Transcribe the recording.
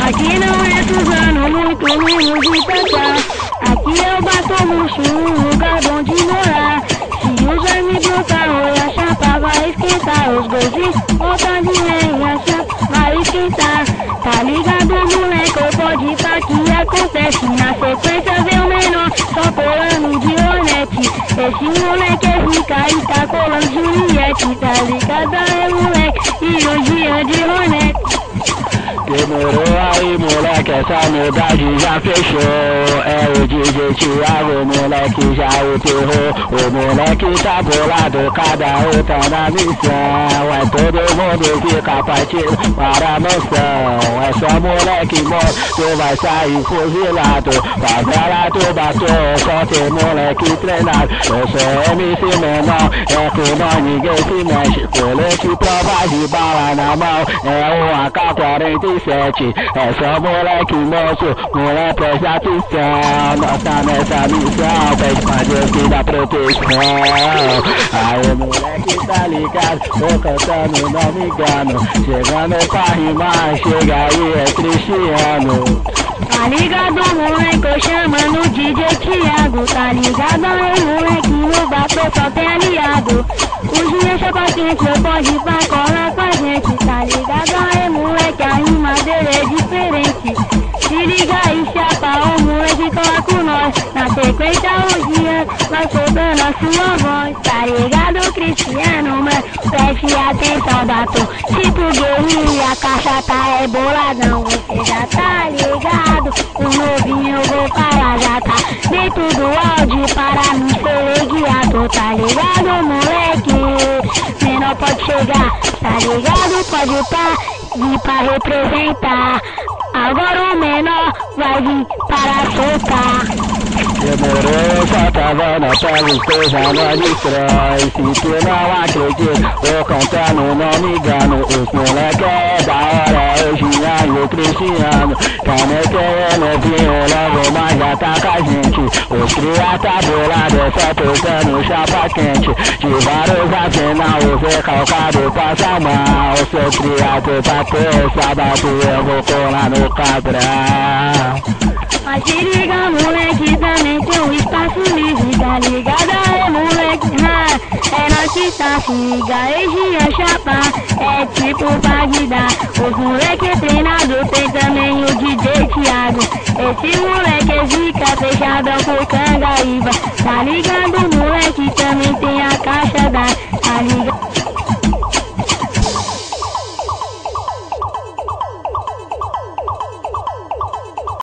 Aqui não é Suzano, muito menos Itacá. Aqui eu bato murcho, um lugar bom de morar. Se o Zé me brotar, oi, a chapa vai esquentar. Os golzinhos, volta de lenha, a chapa vai esquentar. Tá ligado, moleque, ou pode tá que acontece. Na sequência vem o menor, só colando de Hornet. Esse moleque é rica e tá colando Juliette. Tá ligado, é moleque, e hoje é de Hornet. Demorou aí, moleque, essa maldade já fechou. É o DJ Thiago, moleque, já o terror. O moleque tá bolado, cada um tá na missão. É todo mundo que compartilha para a mansão. É só moleque bom, tu vai sair fuzilado. Favela do batom, só tem moleque treinado. Eu sou MC menor, é com nós ninguém se mexe. Colete, prova de bala na mão, é um AK-47. É só moleque moço, moleque presta atenção. Nossa nessa missão, pede pra Deus que dá proteção. Aí moleque tá ligado, tô cantando, não me engano. Chegando pra rimar, chega aí, é Cristiano. Tá ligado, moleque, eu chamando o DJ Thiago. Tá ligado, aí moleque, no bato só tem aliado. O Gia chapa quente, eu pode ir pra colar com a gente. Tá ligado, aí moleque, a rima dele é diferente. Se liga aí, chapa, o moleque cola com nós. Na sequência o Gia vai soltando a sua voz. Tá ligado, Cristiano, mano, preste atenção, batom. Tipo guerrilha, a caixa tá é boladão. Você já tá ligado, o novinho eu vou falar, já tá dentro do áudio para não ser guiado. Tá ligado, moleque, menor pode chegar. Tá ligado, pode pá, vir pra representar. Agora o menor vai vir para soltar. Demorou, só tava na pele, coisa não destrói. Se tu não acredita, tô cantando, não me engano. Os moleque é da hora, hoje e o Cristiano. Caneca é novinho, logo mais já tá com a gente. Os cria tá bolado, é só tocando chapa quente. De vários afinal, o Zé calcado passa mal. Seu criado tá com sábado, eu vou colar no Cabral. Mas se liga, moleque, também tem um espaço livre. Tá ligado aí, moleque, é nós que tá. Se liga aí, Gia chapa, é tipo Bagdá. Os moleque é treinado, tem também o DJ Thiago. Esse moleque é zica, fechadão com Cangaíba. Tá ligado, moleque, também tem a caixa da. Tá ligado?